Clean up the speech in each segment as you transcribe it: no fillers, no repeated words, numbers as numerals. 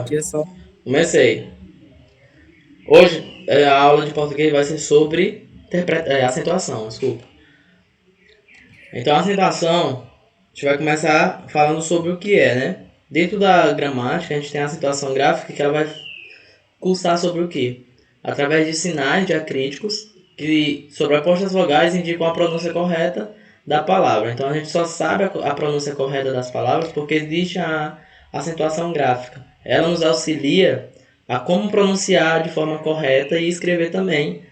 Aqui é só. Comecei. Hoje a aula de português vai ser sobre acentuação, desculpa. Então a acentuação, a gente vai começar falando sobre o que é, né? Dentro da gramática, a gente tem a acentuação gráfica que ela vai cursar sobre o que? Através de sinais diacríticos que sobrepostos às vogais indicam a pronúncia correta da palavra. Então a gente só sabe a pronúncia correta das palavras porque existe a acentuação gráfica. Ela nos auxilia a como pronunciar de forma correta e escrever também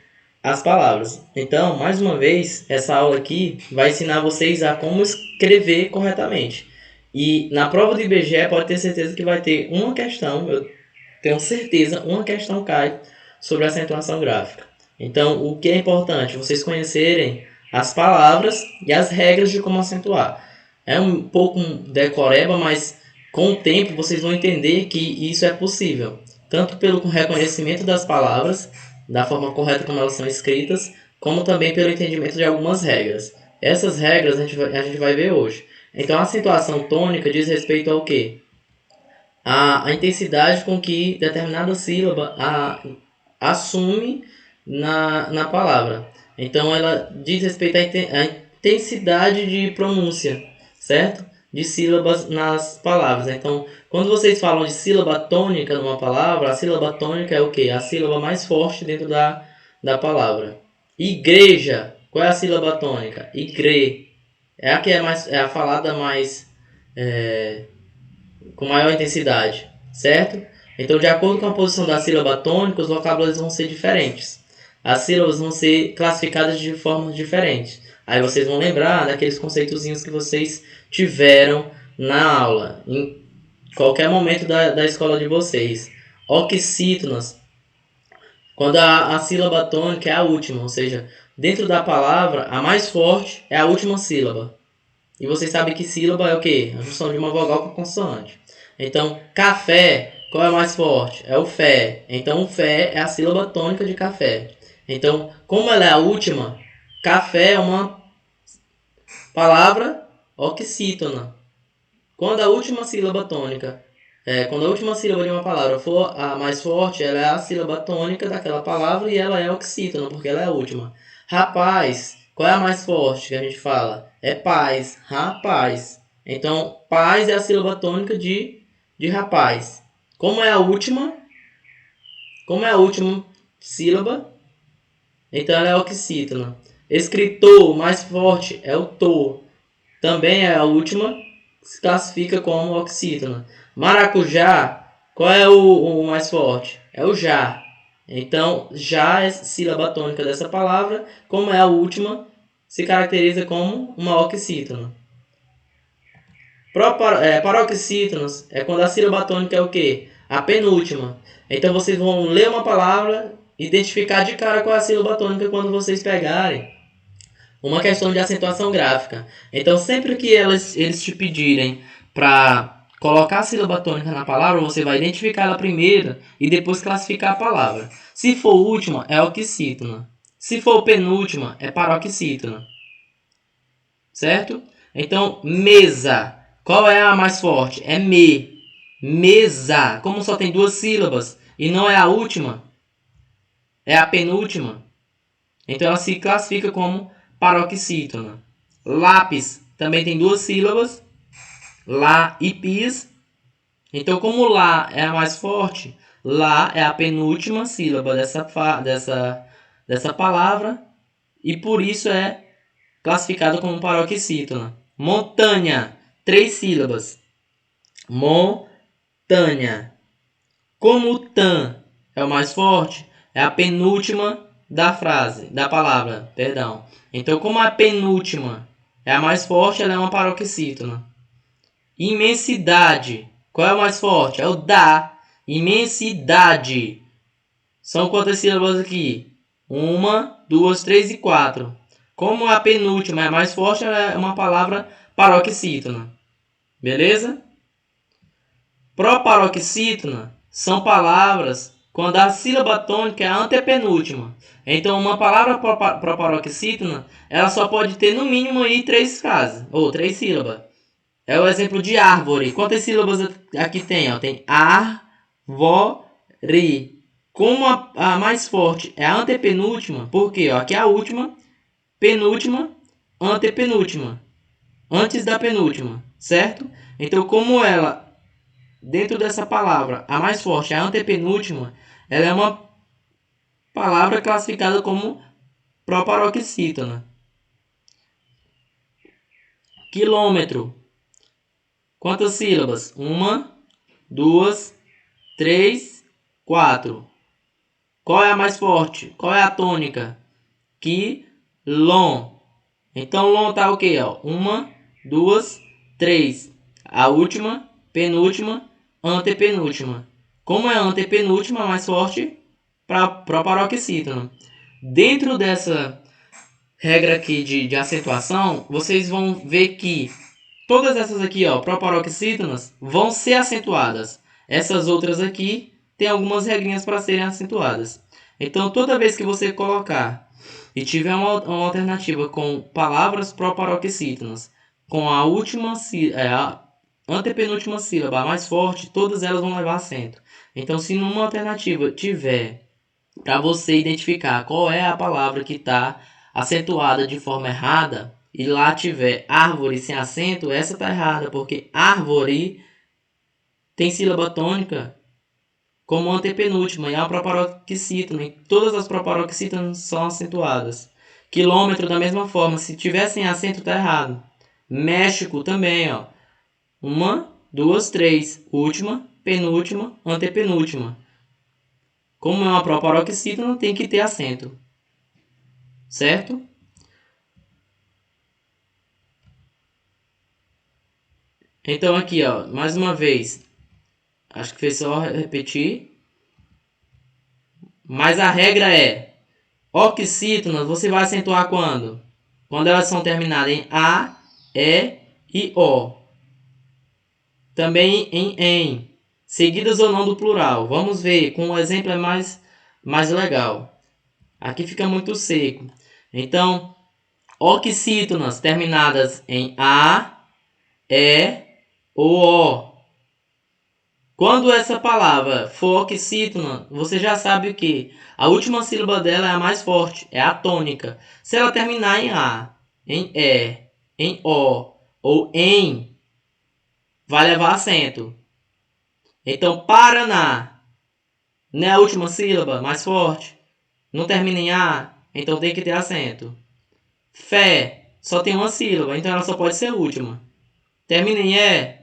as palavras. Então, mais uma vez, essa aula aqui vai ensinar vocês a como escrever corretamente. E na prova do IBGE pode ter certeza que vai ter uma questão, eu tenho certeza, uma questão cai sobre acentuação gráfica. Então, o que é importante? Vocês conhecerem as palavras e as regras de como acentuar. É um pouco decoreba, mas com o tempo vocês vão entender que isso é possível. Tanto pelo reconhecimento das palavras, da forma correta como elas são escritas, como também pelo entendimento de algumas regras. Essas regras a gente vai ver hoje. Então, a acentuação tônica diz respeito ao quê? A intensidade com que determinada sílaba assume na palavra. Então, ela diz respeito à intensidade de pronúncia, certo? De sílabas nas palavras. Então, quando vocês falam de sílaba tônica numa palavra, a sílaba tônica é o quê? A sílaba mais forte dentro da palavra. Igreja. Qual é a sílaba tônica? Igre. É a que é a falada mais com maior intensidade, certo? Então, de acordo com a posição da sílaba tônica, os vocábulos vão ser diferentes. As sílabas vão ser classificadas de formas diferentes. Aí vocês vão lembrar daqueles conceitozinhos que vocês tiveram na aula, em qualquer momento da escola de vocês. Oxítonas, quando a sílaba tônica é a última, ou seja, dentro da palavra, a mais forte é a última sílaba. E vocês sabem que sílaba é o quê? A junção de uma vogal com consoante. Então, café, qual é o mais forte? É o fé. Então, o fé é a sílaba tônica de café. Então, como ela é a última, café é uma palavra oxítona. Quando a última sílaba tônica, quando a última sílaba de uma palavra for a mais forte, ela é a sílaba tônica daquela palavra e ela é oxítona, porque ela é a última. Rapaz, qual é a mais forte que a gente fala? É paz, rapaz. Então, paz é a sílaba tônica de rapaz. Como é a última sílaba, então ela é oxítona. Escritor, mais forte é o to. Também é a última, se classifica como oxítona. Maracujá, qual é o mais forte? É o já. Então, já é sílaba tônica dessa palavra, como é a última, se caracteriza como uma oxítona. Paroxítonos é quando a sílaba tônica é o quê? A penúltima. Então, vocês vão ler uma palavra, identificar de cara qual é a sílaba tônica quando vocês pegarem uma questão de acentuação gráfica. Então, sempre que eles te pedirem para colocar a sílaba tônica na palavra, você vai identificar ela primeiro e depois classificar a palavra. Se for última, é oxítona. Se for penúltima, é paroxítona. Certo? Então, mesa. Qual é a mais forte? É me. Mesa. Como só tem duas sílabas e não é a última, é a penúltima. Então, ela se classifica como paroxítona. Lápis também tem duas sílabas, lá e pis. Então, como lá é a mais forte, lá é a penúltima sílaba dessa palavra e por isso é classificado como paroxítona. Montanha, três sílabas. Montanha. Como o tan é o mais forte, é a penúltima da frase, da palavra, perdão. Então, como a penúltima é a mais forte, ela é uma paroxítona. Imensidade. Qual é o mais forte? É o da. Imensidade. São quantas sílabas aqui? Uma, duas, três e quatro. Como a penúltima é a mais forte, ela é uma palavra paroxítona. Beleza? Proparoxítona são palavras quando a sílaba tônica é a antepenúltima. Então, uma palavra proparoxítona, ela só pode ter no mínimo aí três frases, ou três sílabas. É o exemplo de árvore. Quantas sílabas aqui tem? Tem árvore. vó, ri. Como a mais forte é a antepenúltima, porque ó, aqui é a última, penúltima, antepenúltima, antes da penúltima, certo? Então, como ela, dentro dessa palavra, a mais forte é a antepenúltima, ela é uma palavra classificada como proparoxítona. Quilômetro. Quantas sílabas? 1, 2, 3, 4. Qual é a mais forte? Qual é a tônica? Quilom. Então, long tá o quê? 1, 2, 3. A última, penúltima, antepenúltima. Como é a antepenúltima, mais forte, para proparoxítona. Dentro dessa regra aqui de acentuação, vocês vão ver que todas essas aqui, proparoxítonas, vão ser acentuadas. Essas outras aqui tem algumas regrinhas para serem acentuadas. Então, toda vez que você colocar e tiver uma alternativa com palavras proparoxítonas, com a última a antepenúltima sílaba mais forte, todas elas vão levar acento. Então, se numa alternativa tiver para você identificar qual é a palavra que está acentuada de forma errada e lá tiver árvore sem acento, essa está errada, porque árvore tem sílaba tônica como antepenúltima e é uma proparoxítona. E todas as proparoxítonas são acentuadas. Quilômetro da mesma forma, se tiver sem acento está errado. México também, ó. 1, 2, 3, última, penúltima, antepenúltima. Como é uma proparoxítona, tem que ter acento. Certo? Então aqui, ó, mais uma vez. Acho que foi só repetir. Mas a regra é: oxítonas você vai acentuar quando? Quando elas são terminadas em A, E e O. Também em. Seguidas ou não do plural. Vamos ver, com um exemplo é mais legal. Aqui fica muito seco. Então, oxítonas terminadas em A, E ou O. Quando essa palavra for oxítona, você já sabe o que? A última sílaba dela é a mais forte, é a tônica. Se ela terminar em A, em E, em O ou em, vai levar acento. Então, Paraná, não é a última sílaba mais forte? Não termina em A, então tem que ter acento. Fé, só tem uma sílaba, então ela só pode ser última. Termina em E,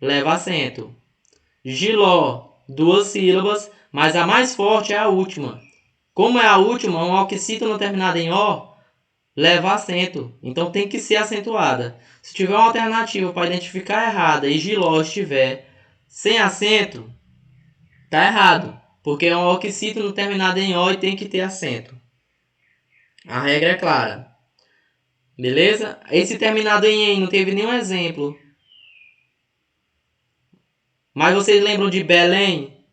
leva acento. Giló, duas sílabas, mas a mais forte é a última. Como é a última, uma oxítona terminada em O, leva acento. Então tem que ser acentuada. Se tiver uma alternativa para identificar errada e Giló estiver sem acento, tá errado. Porque é uma oxítona terminada em O e tem que ter acento. A regra é clara. Beleza? Esse terminado em EM não teve nenhum exemplo. Mas vocês lembram de Belém?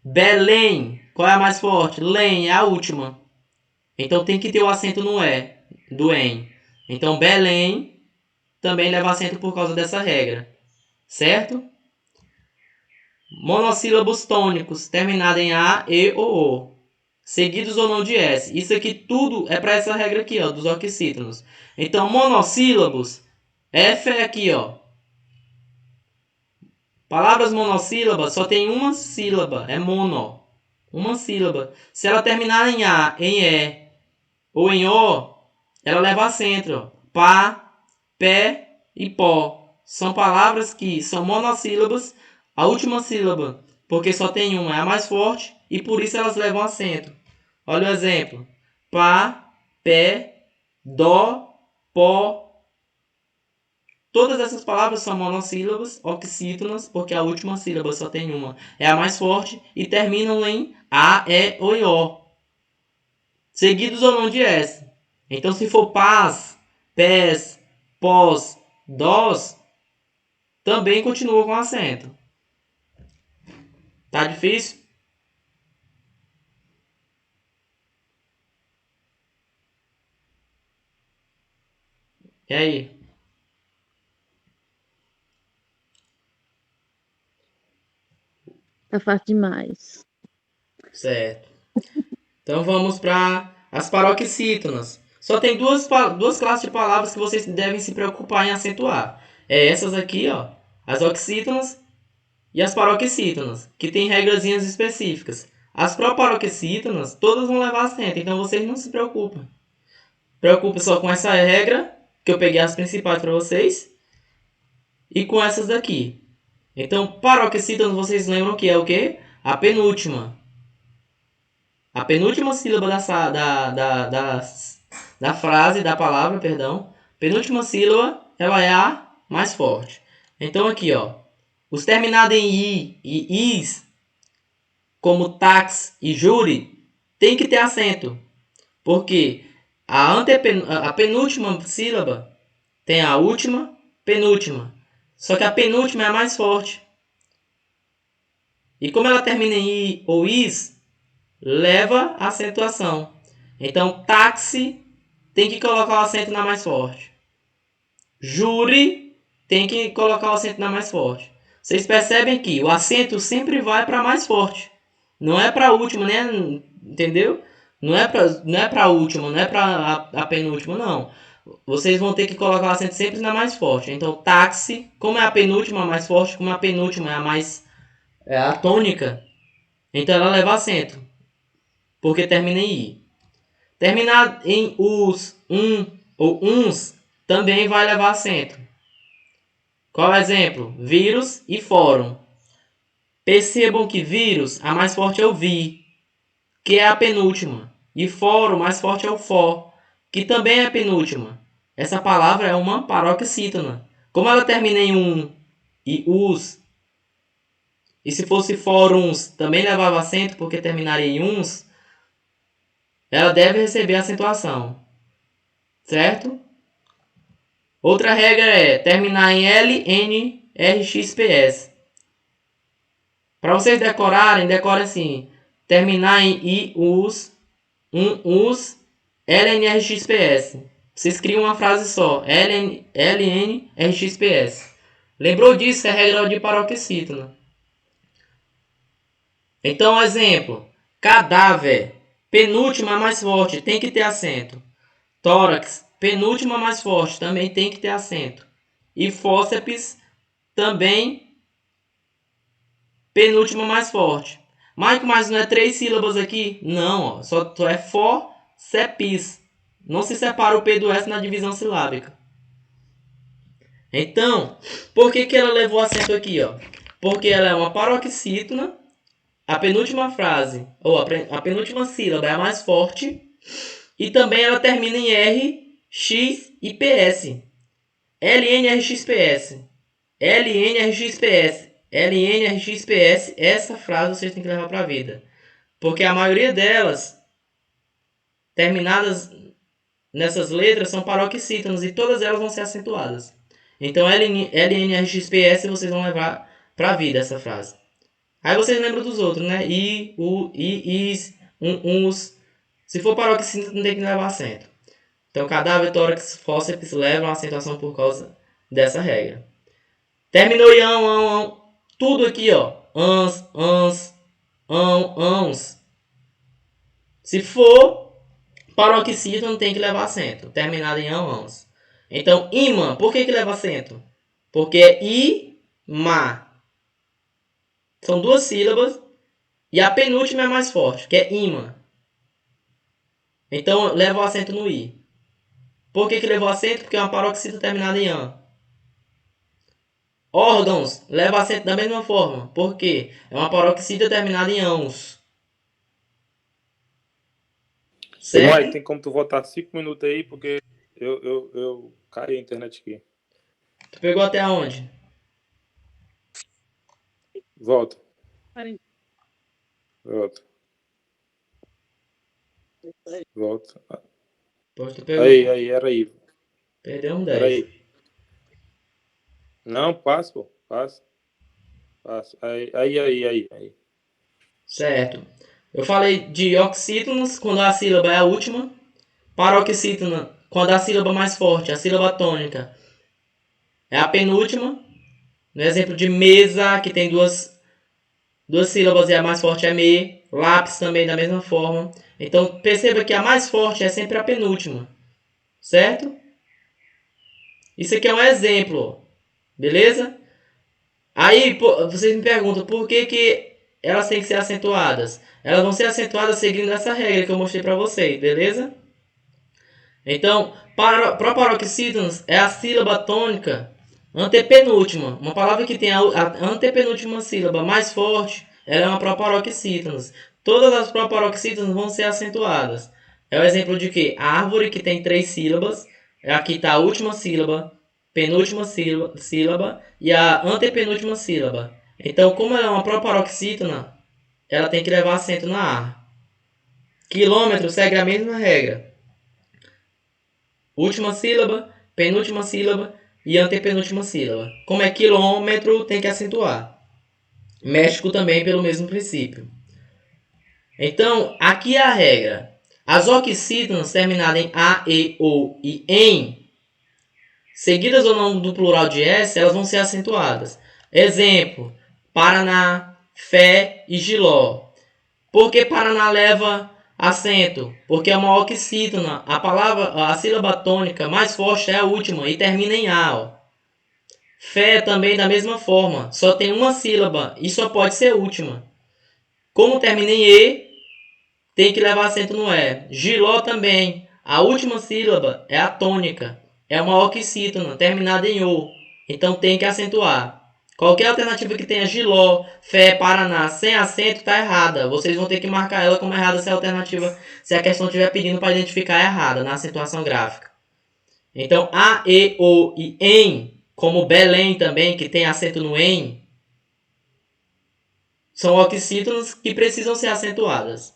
Belém, qual é a mais forte? Lém é a última. Então tem que ter o acento no E, do EM. Então Belém também leva acento por causa dessa regra. Certo? Monossílabos tônicos, terminados em A, E ou O. Seguidos ou não de S. Isso aqui tudo é para essa regra aqui, ó, dos oxítonos. Então monossílabos, F é aqui, ó. Palavras monossílabas só tem uma sílaba, é mono. Uma sílaba. Se ela terminar em A, em E ou em O, ela leva acento. Ó. Pá, pé e pó. São palavras que são monossílabas, a última sílaba, porque só tem uma, é a mais forte, e por isso elas levam acento. Olha o exemplo. Pá, pé, dó, pó. Todas essas palavras são monossílabas, oxítonas, porque a última sílaba só tem uma. É a mais forte e terminam em A, E ou em O. Seguidos ou não de S. Então, se for pás, pés, pós, dós, também continua com acento. Tá difícil? E aí? Tá fácil demais. Certo. Então vamos para as paroxítonas. Só tem duas classes de palavras que vocês devem se preocupar em acentuar. É essas aqui, ó, as oxítonas e as paroxítonas, que tem regrazinhas específicas. As proparoxítonas, todas vão levar acento, então vocês não se preocupem. Preocupe só com essa regra, que eu peguei as principais para vocês, e com essas daqui. Então, paroxítonas, vocês lembram que é o quê? A penúltima. A penúltima sílaba da frase, da palavra, perdão. Penúltima sílaba, ela é a mais forte. Então aqui, ó. Os terminados em i e is, como tax e júri, tem que ter acento. Porque a penúltima sílaba tem a última, penúltima. Só que a penúltima é a mais forte. E como ela termina em i ou is, leva a acentuação. Então, táxi tem que colocar o acento na mais forte. Júri tem que colocar o acento na mais forte. Vocês percebem que o acento sempre vai para a mais forte. Não é para a última, né? Entendeu? Não é para a última, não é para a penúltima, não. Vocês vão ter que colocar o acento sempre na mais forte. Então, táxi, como é a penúltima mais forte, como a penúltima é a mais a tônica, então ela leva acento. Porque termina em i. Terminar em us, ou uns também vai levar acento. Qual é o exemplo? Vírus e fórum. Percebam que vírus, a mais forte é o vi, que é a penúltima. E fórum, mais forte é o for, que também é a penúltima. Essa palavra é uma paroxítona. Como ela termina em e us, e se fosse fóruns também levava acento porque terminaria em uns, ela deve receber acentuação. Certo? Outra regra é terminar em LNRXPS. Para vocês decorarem, decore assim. Terminar em IUS, US, LNRXPS. Vocês criam uma frase só. LNRXPS. Lembrou disso? É a regra de paroxítona. Então, exemplo. Cadáver. Penúltima mais forte. Tem que ter acento. Tórax. Penúltima mais forte. Também tem que ter acento. E fórceps. Também penúltima mais forte. Maico, mas não é 3 sílabas aqui? Não, ó, só é fórceps. Não se separa o P do S na divisão silábica. Então, por que ela levou acento aqui? Ó? Porque ela é uma paroxítona. A penúltima frase, ou a penúltima sílaba é a mais forte. E também ela termina em R, X e PS. LNRXPS. LNRXPS. LNRXPS, essa frase vocês têm que levar para a vida. Porque a maioria delas, terminadas nessas letras, são paroxítonas e todas elas vão ser acentuadas. Então, LNRXPS vocês vão levar para a vida essa frase. Aí vocês lembram dos outros, né? I, U, I, Is, uns. Se for paroxítona, tem que levar acento. Então, cadáver, tórax, fórceps levam a acentuação por causa dessa regra. Terminou em ão. Tudo aqui, ó. Ans, ãos. Se for paroxítona, tem que levar acento. Terminado em ãos. Então, imã. Por que leva acento? Porque é ima. São duas sílabas. E a penúltima é mais forte, que é imã. Então, leva o acento no i. Por que levou acento? Porque é uma paroxítona terminada em an. Órgãos, leva acento da mesma forma. Por quê? É uma paroxítona terminada em ãos. Certo? Mike, tem como tu voltar 5 minutos aí, porque eu caí a internet aqui. Tu pegou até onde? Volta. Volta. Pois tu pegou. Aí, era aí. Perdeu um 10. Era aí. Não, passa, pô. Passa. Aí. Certo. Eu falei de oxítonos, quando a sílaba é a última. Paroxítona, quando a sílaba mais forte, a sílaba tônica, é a penúltima. No exemplo de mesa, que tem duas Duas sílabas e a mais forte é me. Lápis também da mesma forma. Então, perceba que a mais forte é sempre a penúltima. Certo? Isso aqui é um exemplo. Beleza? Aí, vocês me perguntam por que elas têm que ser acentuadas. Elas vão ser acentuadas seguindo essa regra que eu mostrei para vocês. Beleza? Então, proparoxítonos é a sílaba tônica antepenúltima. Uma palavra que tem a antepenúltima sílaba mais forte, ela é uma proparoxítonos. Todas as proparoxítonos vão ser acentuadas. É o exemplo de que a árvore que tem 3 sílabas, aqui está a última sílaba, penúltima sílaba e a antepenúltima sílaba. Então, como ela é uma proparoxítona, ela tem que levar acento na A. Quilômetro segue a mesma regra. Última sílaba, penúltima sílaba e antepenúltima sílaba. Como é quilômetro, tem que acentuar. México também pelo mesmo princípio. Então, aqui é a regra. As oxítonas terminadas em A, E, O e EM, seguidas ou não do plural de S, elas vão ser acentuadas. Exemplo, Paraná, Fé e Giló. Por que Paraná leva acento? Porque é uma oxítona. A sílaba tônica mais forte é a última e termina em A. Ó. Fé também da mesma forma. Só tem uma sílaba e só pode ser última. Como termina em E, tem que levar acento no E. Giló também. A última sílaba é a tônica. É uma oxítona terminada em O. Então tem que acentuar. Qualquer alternativa que tenha Giló, Fé, Paraná sem acento está errada. Vocês vão ter que marcar ela como errada se a alternativa, se a questão estiver pedindo para identificar errada na acentuação gráfica. Então A, E, O e EM, como Belém também, que tem acento no EM, são oxítonas que precisam ser acentuadas.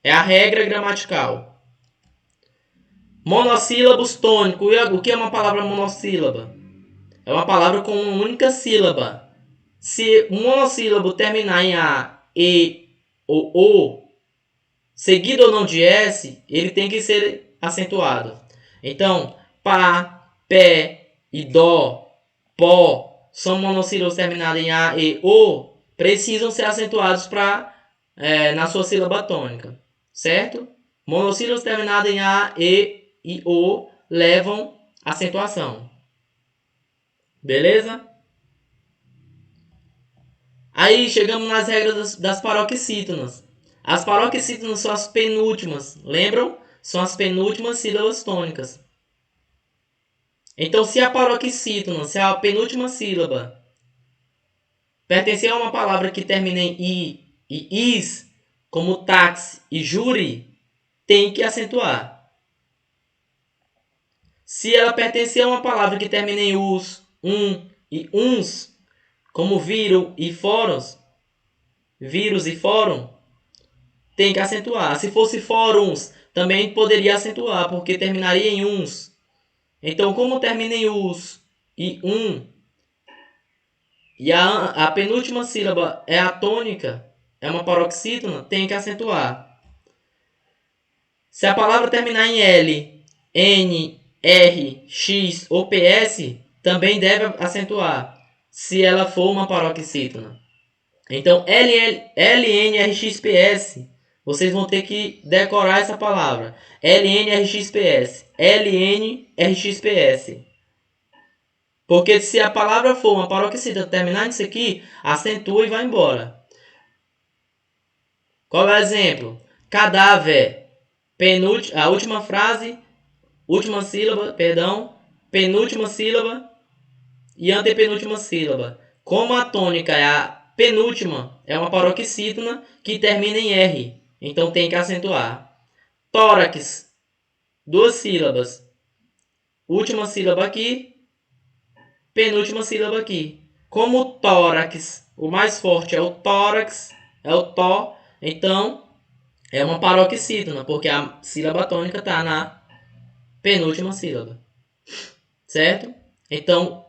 É a regra gramatical. Monossílabos tônicos. O que é uma palavra monossílaba? É uma palavra com uma única sílaba. Se um monossílabo terminar em A, E ou O, seguido ou não de S, ele tem que ser acentuado. Então, Pá, Pé e Dó, Pó, são monossílabos terminados em A, E, O, precisam ser acentuados na sua sílaba tônica. Certo? Monossílabos terminados em A, E e O levam acentuação. Beleza? Aí chegamos nas regras das paroxítonas. As paroxítonas são as penúltimas, lembram? São as penúltimas sílabas tônicas. Então, se a paroxítona, se a penúltima sílaba pertencer a uma palavra que termina em I e IS, como táxi e júri, tem que acentuar. Se ela pertencer a uma palavra que termina em US, e uns, como vírus e fóruns, tem que acentuar. Se fosse fóruns, também poderia acentuar, porque terminaria em uns. Então, como termina em us e e a penúltima sílaba é a tônica, é uma paroxítona, tem que acentuar. Se a palavra terminar em L, N, R, X ou PS, também deve acentuar, se ela for uma paroxítona. Então, LNRXPS, vocês vão ter que decorar essa palavra. LNRXPS. LNRXPS. Porque se a palavra for uma paroxítona terminar nisso aqui, acentua e vai embora. Qual é o exemplo? Cadáver. A última frase, última sílaba, penúltima sílaba e antepenúltima sílaba. Como a tônica é a penúltima, é uma paroxítona que termina em R. Então tem que acentuar. Tórax, 2 sílabas. Última sílaba aqui, penúltima sílaba aqui. Como o tórax, o mais forte é o tórax, é o tó, então é uma paroxítona, porque a sílaba tônica está na penúltima sílaba. Certo? Então,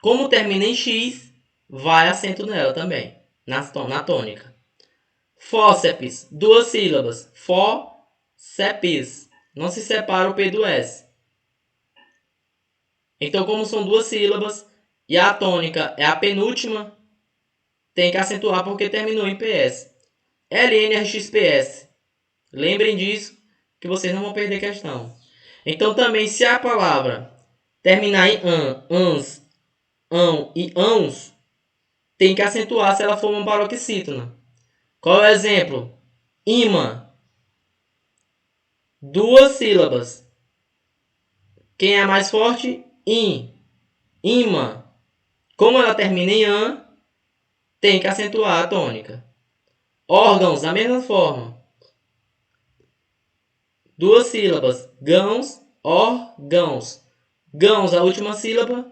como termina em X, vai acento nela também, na tônica. Fóceps, 2 sílabas. Fóceps. Não se separa o P do S. Então, como são 2 sílabas e a tônica é a penúltima tem que acentuar porque terminou em PS. LNRXPS. Lembrem disso, que vocês não vão perder questão. Então também, se a palavra terminar em ans, ão e ãos, tem que acentuar se ela for uma paroxítona. Qual é o exemplo? Imã. 2 sílabas. Quem é mais forte? Imã. Como ela termina em an, tem que acentuar a tônica. Órgãos, da mesma forma. 2 sílabas. Gãos, órgãos. Gãos, a última sílaba.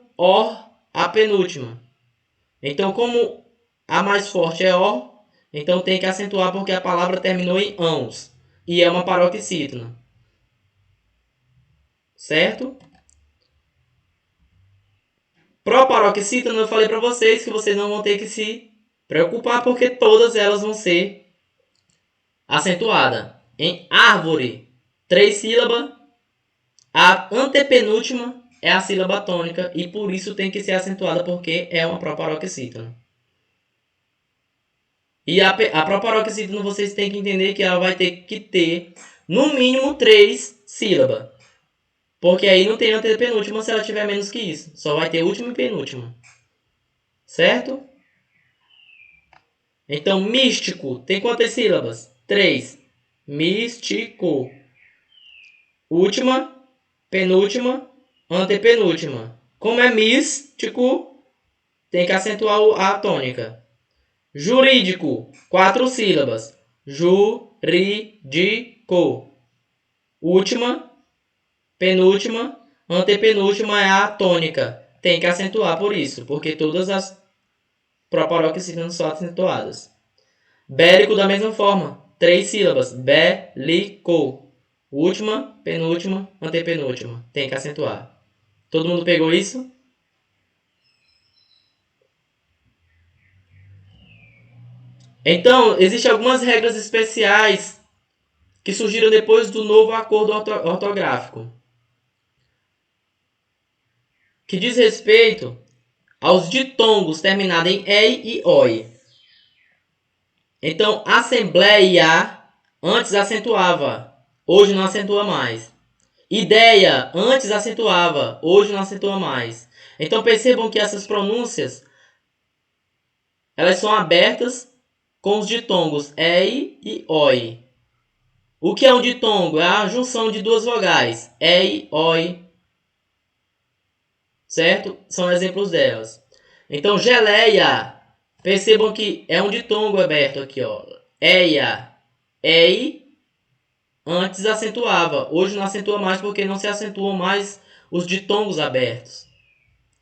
A penúltima. Então, como a mais forte é então tem que acentuar porque a palavra terminou em ãos. E é uma paroxítona. Certo? Proparoxítona, eu falei para vocês que vocês não vão ter que se preocupar porque todas elas vão ser acentuadas. Em árvore, 3 sílabas. A antepenúltima é a sílaba tônica e por isso tem que ser acentuada porque é uma proparoxítona. E a proparoxítona vocês têm que entender que ela vai ter que ter no mínimo 3 sílabas. Porque aí não tem antepenúltima se ela tiver menos que isso. Só vai ter última e penúltima. Certo? Então, místico tem quantas sílabas? 3. Místico. Última, penúltima, antepenúltima. Como é místico, tem que acentuar a tônica. Jurídico, 4 sílabas. Jurídico. Última, penúltima, antepenúltima é a tônica. Tem que acentuar por isso, porque todas as proparoxítonas são acentuadas. Bélico da mesma forma, 3 sílabas. Bélico. Última, penúltima, antepenúltima. Tem que acentuar. Todo mundo pegou isso? Então, existem algumas regras especiais que surgiram depois do novo acordo ortográfico, que diz respeito aos ditongos terminados em EI e OI. Então, assembleia antes acentuava, hoje não acentua mais. Ideia antes acentuava, hoje não acentua mais. Então, percebam que essas pronúncias elas são abertas com os ditongos EI e OI. O que é um ditongo? É a junção de duas vogais, EI, OI. Certo? São exemplos delas. Então, geleia. Percebam que é um ditongo aberto aqui, ó. Eia. Ei. Antes acentuava. Hoje não acentua mais porque não se acentuam mais os ditongos abertos.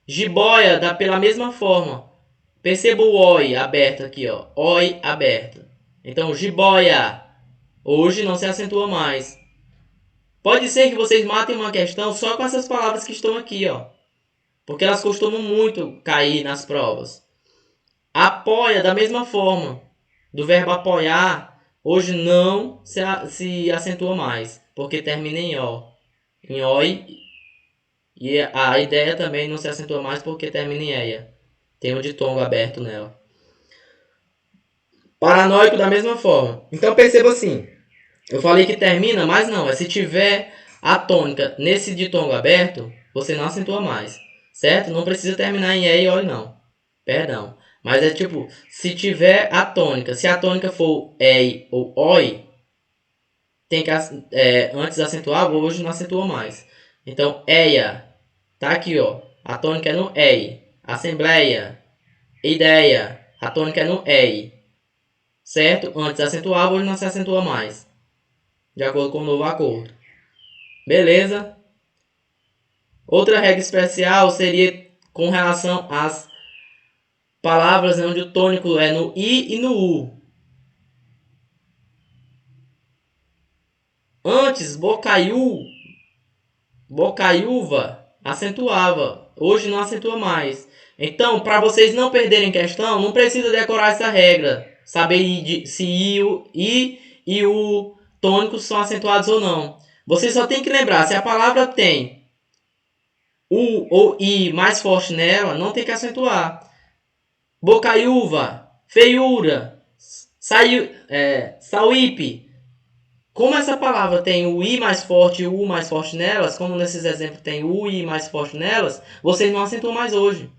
Jiboia dá pela mesma forma. Perceba o oi aberto aqui, ó. Oi aberto. Então, jiboia. Hoje não se acentua mais. Pode ser que vocês matem uma questão só com essas palavras que estão aqui, ó. Porque elas costumam muito cair nas provas. Apoia da mesma forma. Do verbo apoiar, hoje não se acentua mais. Porque termina em ó. Em oi. E a ideia também não se acentua mais porque termina em eia. Tem um ditongo aberto nela. Paranoico da mesma forma. Então perceba assim. Eu falei que termina, mas não. É se tiver a tônica nesse ditongo aberto, você não acentua mais. Certo? Não precisa terminar em E e O não. Perdão. Mas é tipo, se tiver a tônica, se a tônica for E ou OI, tem que antes acentuar, hoje não acentua mais. Então, EIA. Tá aqui, ó. A tônica é no EI. Assembleia. Ideia. A tônica é no EI. Certo? Antes acentuava, hoje não se acentua mais. De acordo com o novo acordo. Beleza? Outra regra especial seria com relação às palavras onde o tônico é no I e no U. Antes, bocaiúva, acentuava. Hoje não acentua mais. Então, para vocês não perderem questão, não precisa decorar essa regra. Saber se I e o tônicos são acentuados ou não. Você só tem que lembrar, se a palavra tem U ou I mais forte nela, não tem que acentuar. Bocaiúva, Feiura, sauípe. Como essa palavra tem o I mais forte e o U mais forte nelas, como nesses exemplos tem o I mais forte nelas, vocês não acentuam mais hoje.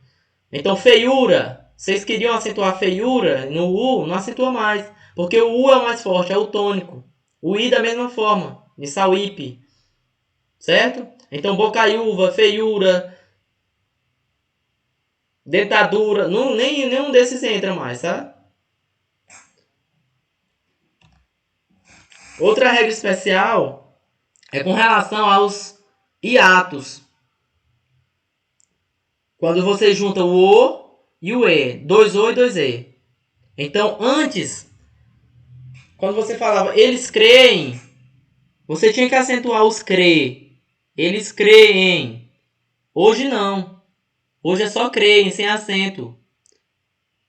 Então, feiura, vocês queriam acentuar feiura no U, não acentua mais. Porque o U é o mais forte, é o tônico. O I da mesma forma, de sauípe. Certo? Então, bocaiúva, feiura, dentadura, nenhum desses entra mais, tá? Outra regra especial é com relação aos hiatos. Quando você junta o O e o E, 2O e 2E. Então, antes, quando você falava eles creem, você tinha que acentuar os cre. Eles creem. Hoje não. Hoje é só creem, sem acento.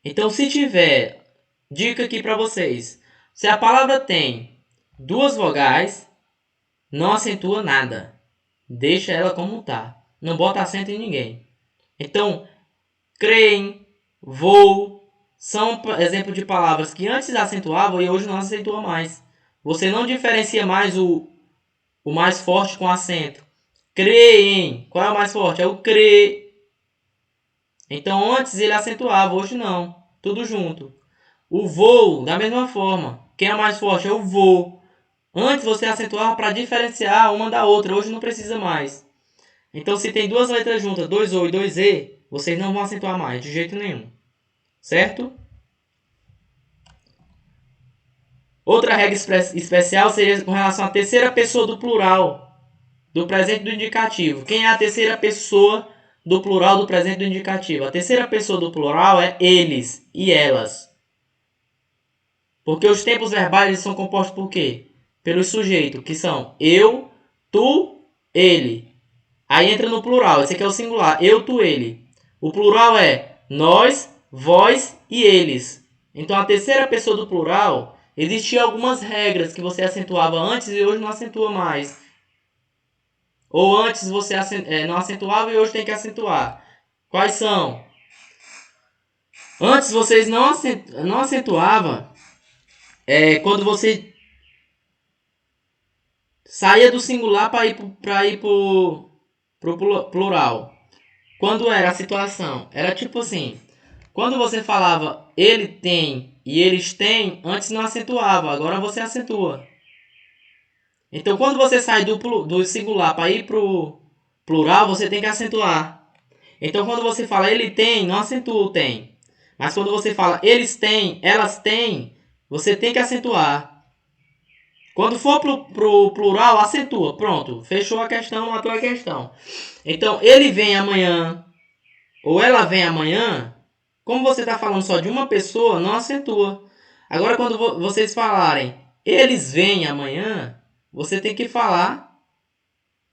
Então, se tiver, dica aqui para vocês. Se a palavra tem duas vogais, não acentua nada. Deixa ela como tá. Não bota acento em ninguém. Então, creem, vou, são exemplos de palavras que antes acentuavam e hoje não acentua mais. Você não diferencia mais o mais forte com acento. Creem. Qual é o mais forte? É o cre. Então antes ele acentuava, hoje não. Tudo junto. O vou, da mesma forma. Quem é o mais forte? É o vou. Antes você acentuava para diferenciar uma da outra, hoje não precisa mais. Então se tem duas letras juntas, 2O e 2E, vocês não vão acentuar mais, de jeito nenhum. Certo? Outra regra especial seria com relação à terceira pessoa do plural, do presente do indicativo. Quem é a terceira pessoa do plural do presente do indicativo? A terceira pessoa do plural é eles e elas. Porque os tempos verbais eles são compostos por quê? Pelos sujeitos, que são eu, tu, ele. Aí entra no plural, esse aqui é o singular, eu, tu, ele. O plural é nós, vós e eles. Então a terceira pessoa do plural, existiam algumas regras que você acentuava antes e hoje não acentua mais. Ou antes você não acentuava e hoje tem que acentuar. Quais são? Antes vocês não acentuavam quando você saía do singular para ir pro plural. Quando era a situação? Era tipo assim. Quando você falava ele tem e eles têm, antes não acentuava, agora você acentua. Então quando você sai do singular para ir pro plural, você tem que acentuar. Então quando você fala ele tem, não acentua o tem. Mas quando você fala eles têm, elas têm, você tem que acentuar. Quando for pro plural, acentua. Pronto, fechou a questão, matou a questão. Então ele vem amanhã ou ela vem amanhã, como você está falando só de uma pessoa, não acentua. Agora quando vocês falarem eles vêm amanhã, você tem que falar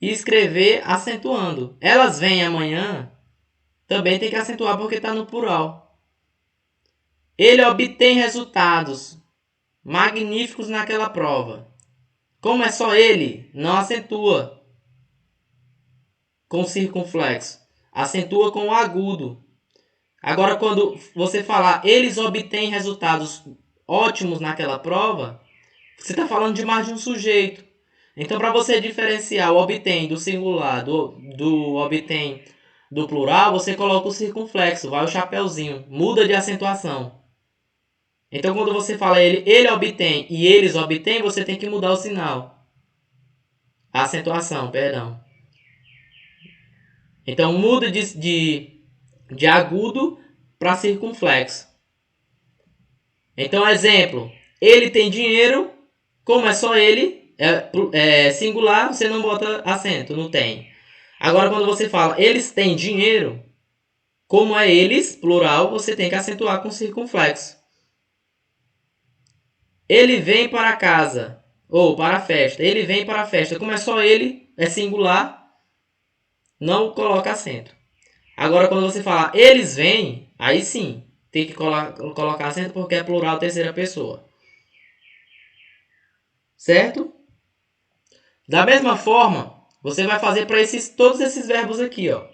e escrever acentuando. Elas vêm amanhã, também tem que acentuar porque está no plural. Ele obtém resultados magníficos naquela prova. Como é só ele, não acentua com circunflexo. Acentua com o agudo. Agora, quando você falar eles obtêm resultados ótimos naquela prova, você está falando de mais de um sujeito. Então, para você diferenciar o obtém do singular do obtém do plural, você coloca o circunflexo, vai o chapeuzinho, muda de acentuação. Então, quando você fala ele obtém e eles obtêm, você tem que mudar o sinal. A acentuação, perdão. Então, muda de agudo para circunflexo. Então, exemplo. Ele tem dinheiro, como é só ele, é singular, você não bota acento, não tem. Agora, quando você fala eles têm dinheiro, como é eles, plural, você tem que acentuar com circunflexo. Ele vem para casa, ou para a festa. Ele vem para a festa. Como é só ele, é singular, não coloca acento. Agora, quando você falar eles vêm, aí sim, tem que colocar acento porque é plural terceira pessoa. Certo? Da mesma forma, você vai fazer para todos esses verbos aqui, ó.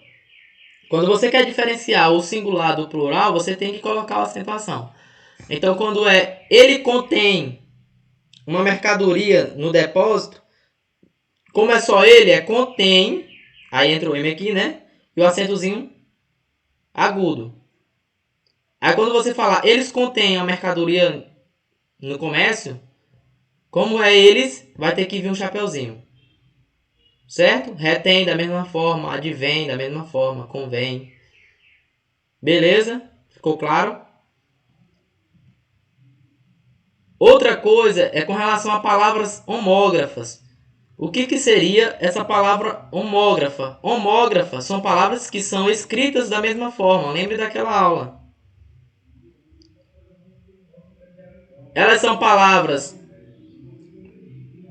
Quando você quer diferenciar o singular do plural, você tem que colocar a acentuação. Então, quando ele contém uma mercadoria no depósito, como é só ele, contém, aí entra o M aqui, né? E o acentozinho agudo. Aí quando você falar, eles contêm a mercadoria no comércio, como é eles, vai ter que vir um chapeuzinho. Certo? Retém da mesma forma, advém da mesma forma, convém. Beleza? Ficou claro? Outra coisa é com relação a palavras homógrafas. O que seria essa palavra homógrafa? Homógrafa são palavras que são escritas da mesma forma. Lembre daquela aula. Elas são palavras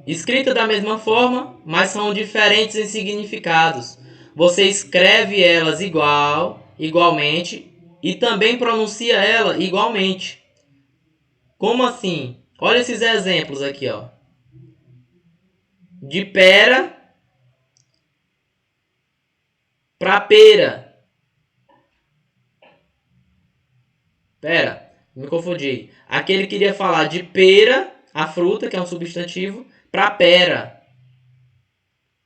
escritas da mesma forma, mas são diferentes em significados. Você escreve elas igualmente, e também pronuncia ela igualmente. Como assim? Olha esses exemplos aqui, ó. De pera para pera. Pera, me confundi. Aqui ele queria falar de pera, a fruta, que é um substantivo, para pera.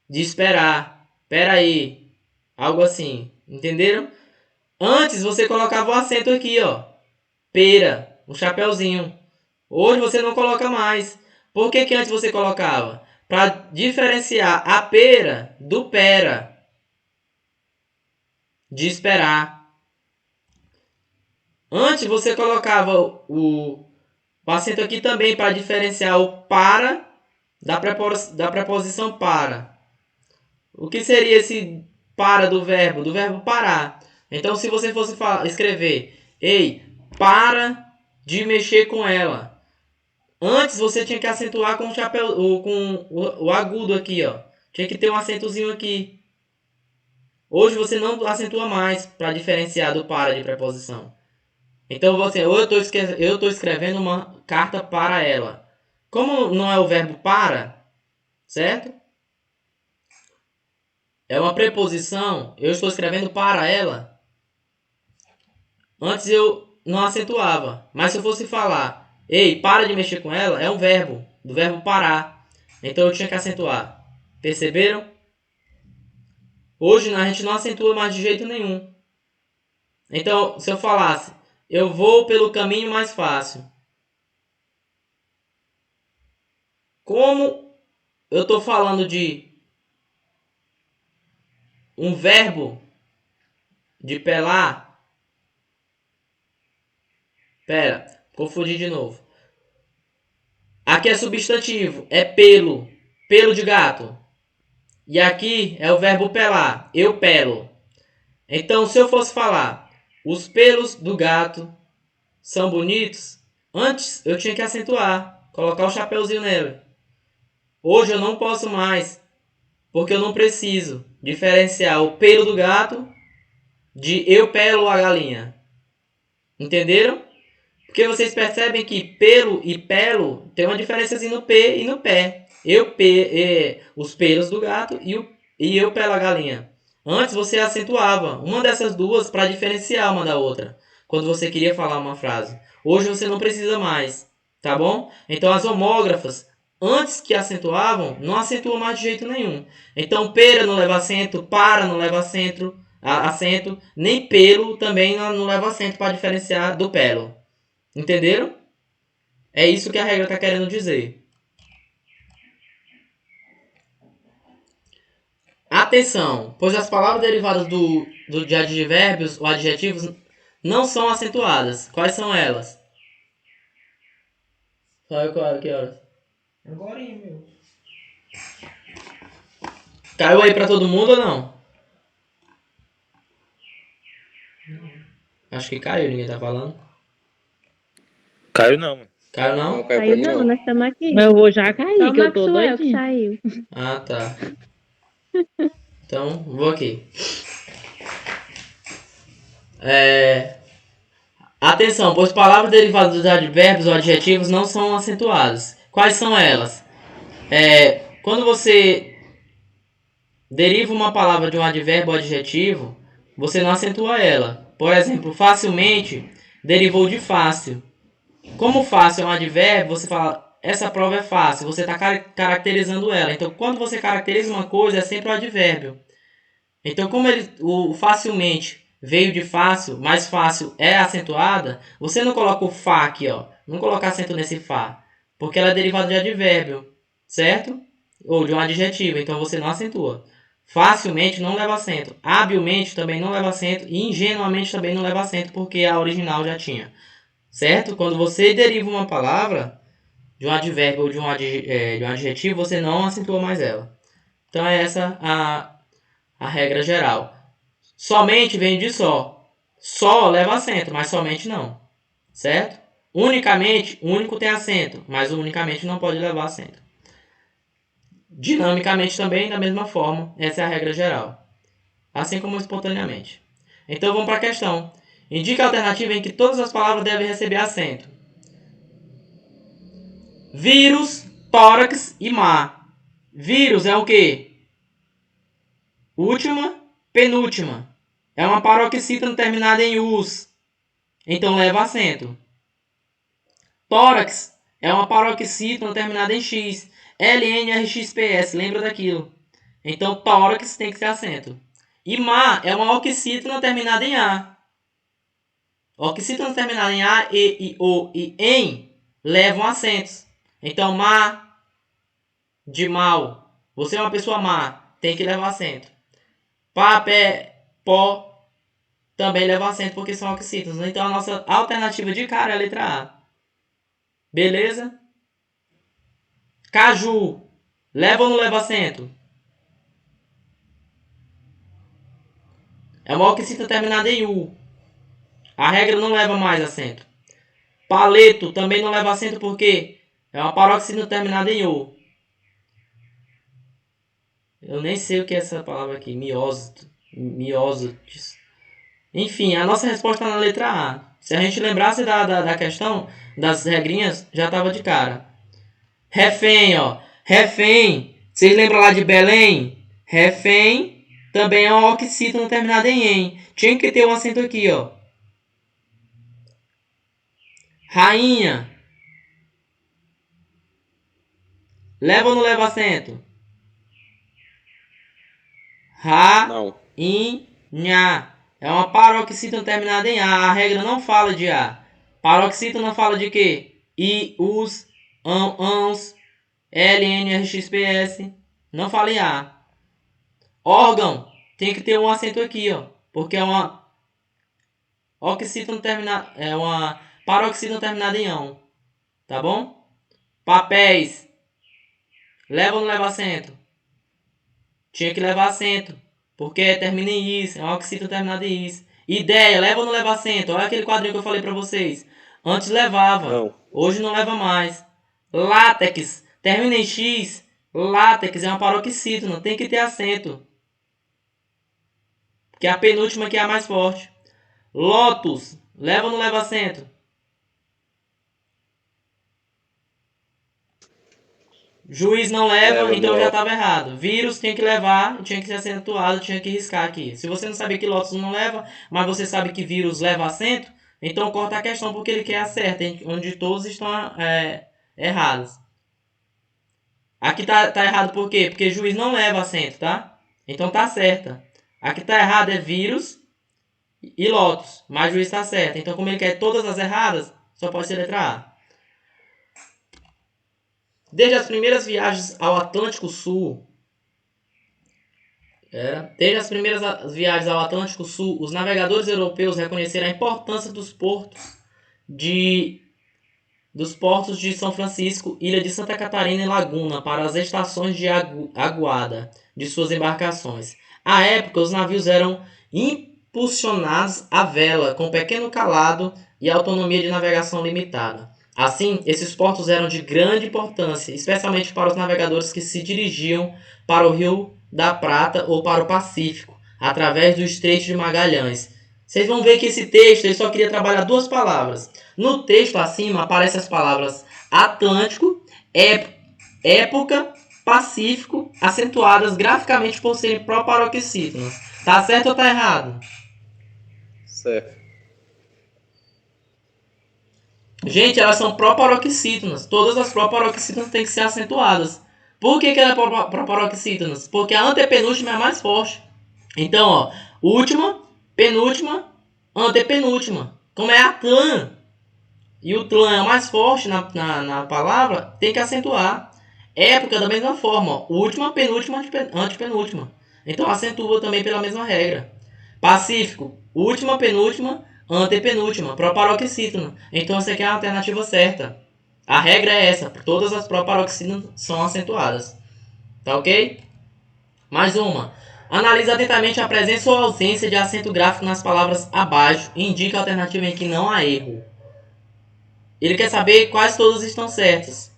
De esperar. Pera aí. Algo assim. Entenderam? Antes você colocava o acento aqui, ó. Pera, um chapeuzinho. Hoje você não coloca mais. Por que antes você colocava? Para diferenciar a pera do pera. De esperar. Antes você colocava o acento aqui também para diferenciar o para da preposição para. O que seria esse para do verbo? Do verbo parar. Então, se você fosse escrever, ei, para de mexer com ela. Antes você tinha que acentuar com o agudo aqui, ó. Tinha que ter um acentozinho aqui. Hoje você não acentua mais para diferenciar do para de preposição. Então você, ou eu estou escrevendo uma carta para ela. Como não é o verbo para, certo? É uma preposição, eu estou escrevendo para ela. Antes eu não acentuava. Mas se eu fosse falar, ei, para de mexer com ela, é um verbo, do verbo parar. Então eu tinha que acentuar. Perceberam? Hoje a gente não acentua mais de jeito nenhum. Então, se eu falasse, eu vou pelo caminho mais fácil. Como eu estou falando de um verbo de pelar. Pera, confundi de novo. Aqui é substantivo, é pelo. Pelo de gato. E aqui é o verbo pelar. Eu pelo. Então, se eu fosse falar, os pelos do gato são bonitos, antes eu tinha que acentuar, colocar o chapeuzinho nele. Hoje eu não posso mais, porque eu não preciso diferenciar o pelo do gato de eu pelo a galinha. Entenderam? Porque vocês percebem que pelo e pelo tem uma diferençazinha no P e no pé. Os pelos do gato e eu pelo a galinha. Antes você acentuava uma dessas duas para diferenciar uma da outra, quando você queria falar uma frase. Hoje você não precisa mais, tá bom? Então as homógrafas, antes que acentuavam, não acentuam mais de jeito nenhum. Então pera não leva acento, para não leva acento, nem pelo também não leva acento para diferenciar do pelo. Entenderam? É isso que a regra está querendo dizer. Atenção, pois as palavras derivadas de advérbios ou adjetivos não são acentuadas. Quais são elas? Saiu que horas? Agora, meu. Caiu aí pra todo mundo ou não? Não. Acho que caiu, ninguém tá falando. Caiu não, mano. Caiu não? Caiu não, nós estamos aqui. Eu vou já cair, Só o que eu tô Maxwell que doidinha. saiu. Ah, tá. Então, vou aqui. Atenção, pois palavras derivadas dos advérbios ou adjetivos não são acentuadas. Quais são elas? Quando você deriva uma palavra de um advérbio ou adjetivo, você não acentua ela. Por exemplo, facilmente derivou de fácil. como fácil é um advérbio, você fala, essa prova é fácil, você está caracterizando ela. Então, quando você caracteriza uma coisa, é sempre o advérbio. Então, como o facilmente veio de fácil, mais fácil é acentuada, você não coloca o fá aqui, ó. Não coloca acento nesse fá, porque ela é derivada de advérbio, certo? Ou de um adjetivo, então você não acentua. Facilmente não leva acento. Habilmente também não leva acento. E ingenuamente também não leva acento, porque a original já tinha. Certo? Quando você deriva uma palavra de um advérbio ou de um adjetivo, você não acentua mais ela. Então é essa a regra geral. Somente vem de só. Só leva acento, mas somente não. Certo? Unicamente, único tem acento, mas o unicamente não pode levar acento. Dinamicamente também, da mesma forma, essa é a regra geral. Assim como espontaneamente. Então vamos para a questão. Indica a alternativa em que todas as palavras devem receber acento. Vírus, tórax e mar. Vírus é o quê? Última, penúltima. É uma paroxítona terminada em us. Então leva acento. Tórax é uma paroxítona terminada em x. LNRXPS, lembra daquilo. Então tórax tem que ser acento. E mar é uma oxítona terminada em a. Oxítona terminada em a, e, o e em levam acentos. Então mar, de mal. Você é uma pessoa má, tem que levar acento. Pá, pé, pó, também leva acento porque são oxítonos. Então a nossa alternativa de cara é a letra A. Beleza? Caju, leva ou não leva acento? É uma oxítona terminada em U. A regra não leva mais acento. Paleto também não leva acento porque é uma paroxítona terminada em O. Eu nem sei o que é essa palavra aqui. Miósitos. Enfim, a nossa resposta está na letra A. Se a gente lembrasse da questão, das regrinhas, já estava de cara. Refém, ó. Refém. Vocês lembram lá de Belém? Refém também é uma oxítona terminada em em. Tinha que ter um acento aqui, ó. Rainha. Leva ou não leva acento? Não. Rainha. É uma paroxítona terminada em A. A regra não fala de A. Paroxítona fala de quê? I, us, ans, LNRXPS. Não fala em A. Órgão. Tem que ter um acento aqui, ó. Porque é uma oxítona terminada. É uma paroxítona terminada em ão. Tá bom? Papéis. Leva ou não leva acento? Tinha que levar acento. Porque termina em is. É uma oxítona terminada em is. Ideia. Leva ou não leva acento? Olha aquele quadrinho que eu falei pra vocês. Antes levava. Não. Hoje não leva mais. Látex. Termina em x. Látex é uma paroxítona. Tem que ter acento. Que é a penúltima que é a mais forte. Lotus. Leva ou não leva acento? Juiz não leva, Leva, então não. já estava errado. Vírus tinha que levar, tinha que ser acentuado, tinha que riscar aqui. Se você não sabia que Lotus não leva, mas você sabe que vírus leva acento, então corta a questão porque ele quer acerto, onde todos estão errados. Aqui tá errado por quê? Porque juiz não leva acento, tá? Então tá certa. Aqui tá errado é vírus e Lotus, mas juiz está certo. Então, como ele quer todas as erradas, só pode ser letra A. Desde as primeiras viagens ao Atlântico Sul, os navegadores europeus reconheceram a importância dos portos de São Francisco, Ilha de Santa Catarina e Laguna para as estações de aguada de suas embarcações. À época, os navios eram impulsionados à vela, com pequeno calado e autonomia de navegação limitada. Assim, esses portos eram de grande importância, especialmente para os navegadores que se dirigiam para o Rio da Prata ou para o Pacífico, através do Estreito de Magalhães. Vocês vão ver que esse texto ele só queria trabalhar duas palavras. No texto acima aparecem as palavras Atlântico, época, Pacífico, acentuadas graficamente por serem proparoxítonas. Tá certo ou tá errado? Certo. Gente, elas são proparoxítonas. Todas as proparoxítonas têm que ser acentuadas. Por que ela é proparoxítonas? Porque a antepenúltima é a mais forte. Então, ó, última, penúltima, antepenúltima. Como é a tlan e o tlan é o mais forte na palavra, tem que acentuar. Época da mesma forma, ó, última, penúltima, antepenúltima. Então acentua também pela mesma regra. Pacífico, última, penúltima, antepenúltima, proparoxítona. Então essa aqui é a alternativa certa. A regra é essa, todas as proparoxítonas são acentuadas. Tá ok? Mais uma. Analise atentamente a presença ou ausência de acento gráfico nas palavras abaixo e indique a alternativa em que não há erro. Ele quer saber quais todos estão certos.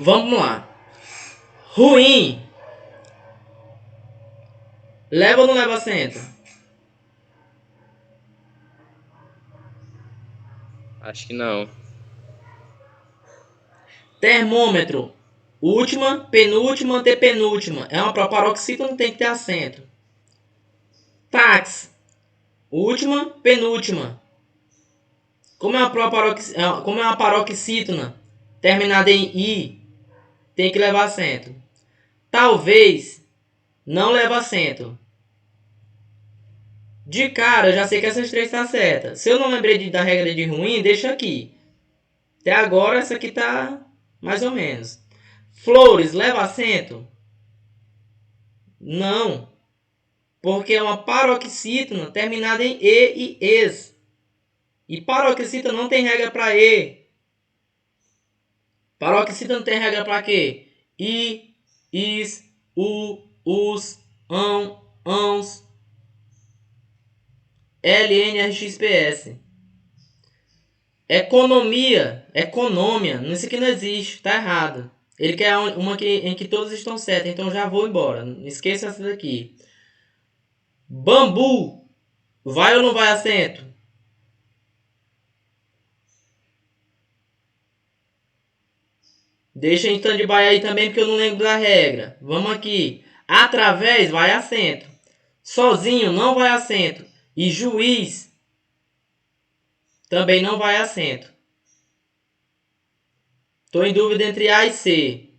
Vamos lá. Ruim. Leva ou não leva acento? Acho que não. Termômetro. Última, penúltima, antepenúltima. É uma proparoxítona, não tem que ter acento. Táxi. Última, penúltima. Como é uma paroxítona terminada em I, tem que levar acento. Talvez não leva acento. De cara, eu já sei que essas três estão certas. Se eu não lembrei da regra de ruim, deixa aqui. Até agora, essa aqui tá mais ou menos. Flores, leva acento? Não. Porque é uma paroxítona terminada em E e ES. E paroxítona não tem regra para E. Paroxítona tem regra para quê? I, is, u, us, ãos. LNRXPS. Econômia, isso aqui não existe, tá errado. Ele quer uma em que todos estão certos, então já vou embora. Esqueça essa daqui. Bambu, vai ou não vai acento? Deixa em stand-by aí também, porque eu não lembro da regra. Vamos aqui. Através, vai acento. Sozinho, não vai acento. E juiz, também não vai acento. Estou em dúvida entre A e C.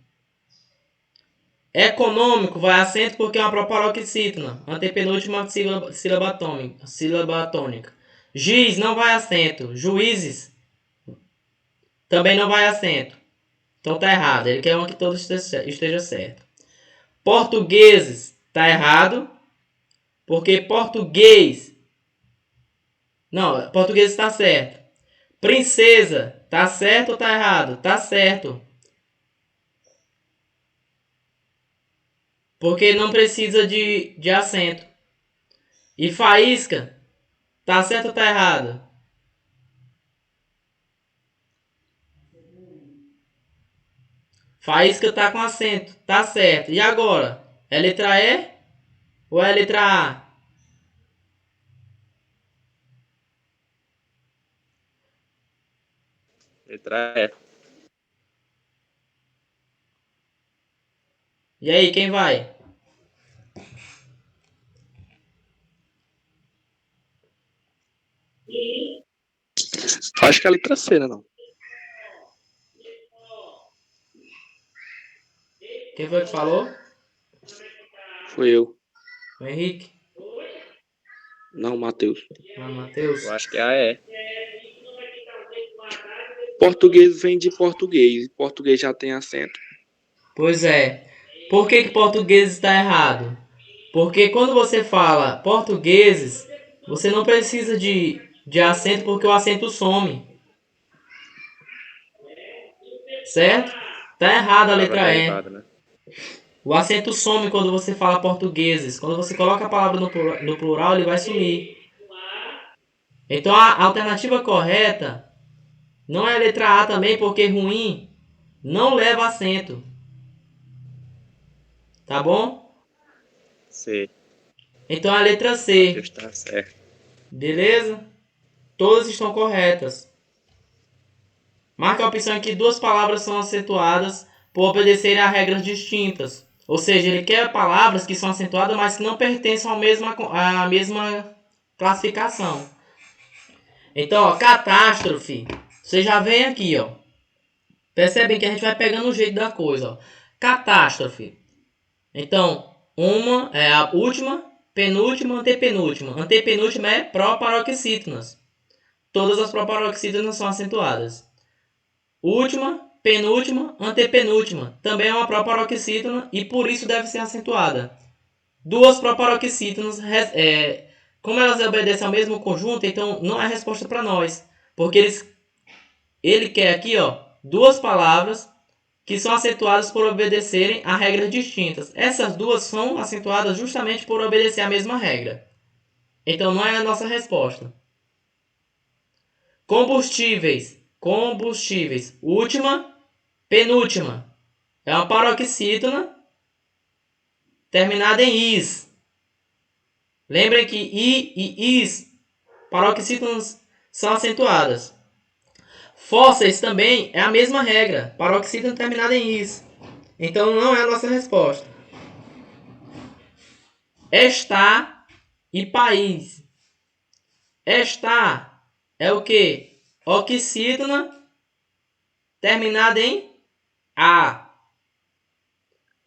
Econômico vai acento porque é uma proparoxítona. Antepenúltima sílaba tônica. Giz não vai acento. Juízes também não vai acento. Então tá errado. Ele quer uma que todo esteja certo. Portugueses tá errado. Porque português. Não, português está certo. Princesa, tá certo ou tá errado? Tá certo. Porque não precisa de acento. E faísca, tá certo ou tá errado? Faísca tá com acento, tá certo. E agora? É letra E ou é letra A? Letra E. E aí, quem vai? Acho que é a letra C, né? Não. Quem foi que falou? Foi eu. O Henrique? Não, Matheus. Ah, Matheus? Eu acho que é a E. Português vem de português. Português já tem acento. Pois é. Por que português está errado? Porque quando você fala portugueses, você não precisa de acento porque o acento some. Certo? Tá errado a letra E. Derivada, né? O acento some quando você fala portugueses. Quando você coloca a palavra no plural, ele vai sumir. Então a alternativa correta não é a letra A também, porque ruim não leva acento. Tá bom? C. Então a letra Matheus C. tá certo. Beleza? Todas estão corretas. Marque a opção em que duas palavras são acentuadas por obedecerem a regras distintas. Ou seja, ele quer palavras que são acentuadas, mas que não pertencem à mesma classificação. Então, ó, catástrofe. Você já vem aqui, ó. Percebem que a gente vai pegando o jeito da coisa, ó. Catástrofe. Então, uma é a última, penúltima, antepenúltima. Antepenúltima é proparoxítonas. Todas as proparoxítonas são acentuadas. Última, penúltima, antepenúltima. Também é uma proparoxítona e por isso deve ser acentuada. Duas proparoxítonas, como elas obedecem ao mesmo conjunto, então não é resposta para nós. Porque ele quer aqui, ó, duas palavras que são acentuadas por obedecerem a regras distintas. Essas duas são acentuadas justamente por obedecer a mesma regra. Então não é a nossa resposta. Combustíveis. Combustíveis. Última, penúltima. É uma paroxítona terminada em is. Lembrem que i e is, paroxítonas, são acentuadas. Fósseis também é a mesma regra. Paroxítona terminada em is. Então não é a nossa resposta. Estar e país. Estar é o que? Oxítona terminada em a.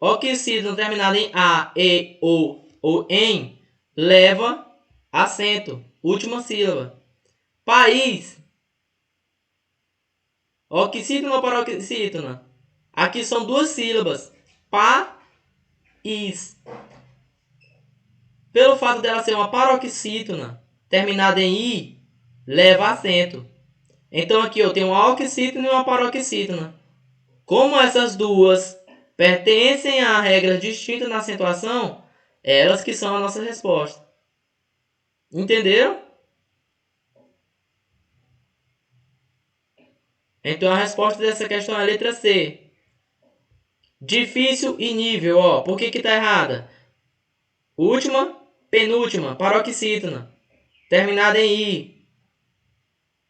Oxítona terminada em a, e, o ou em leva acento. Última sílaba. País. Oxítona ou paroxítona? Aqui são duas sílabas. Pa-is. Pelo fato dela ser uma paroxítona terminada em i, leva acento. Então aqui eu tenho uma oxítona e uma paroxítona. Como essas duas pertencem a regras distintas na acentuação, elas que são a nossa resposta. Entenderam? Então a resposta dessa questão é a letra C. Difícil e nível, ó. Por que está errada? Última, penúltima, paroxítona. Terminada em I.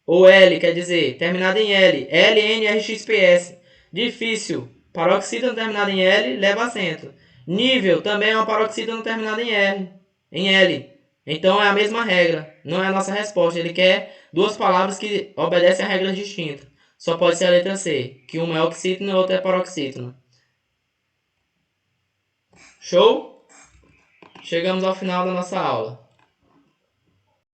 Ou L, quer dizer, terminada em L. L, N, R, X, P, S. Difícil. Paroxítona terminada em L, leva acento. Nível também é uma paroxítona terminada em L. Em L. Então é a mesma regra. Não é a nossa resposta. Ele quer duas palavras que obedecem a regras distintas. Só pode ser a letra C, que uma é oxítona e a outra é paroxítona. Show? Chegamos ao final da nossa aula.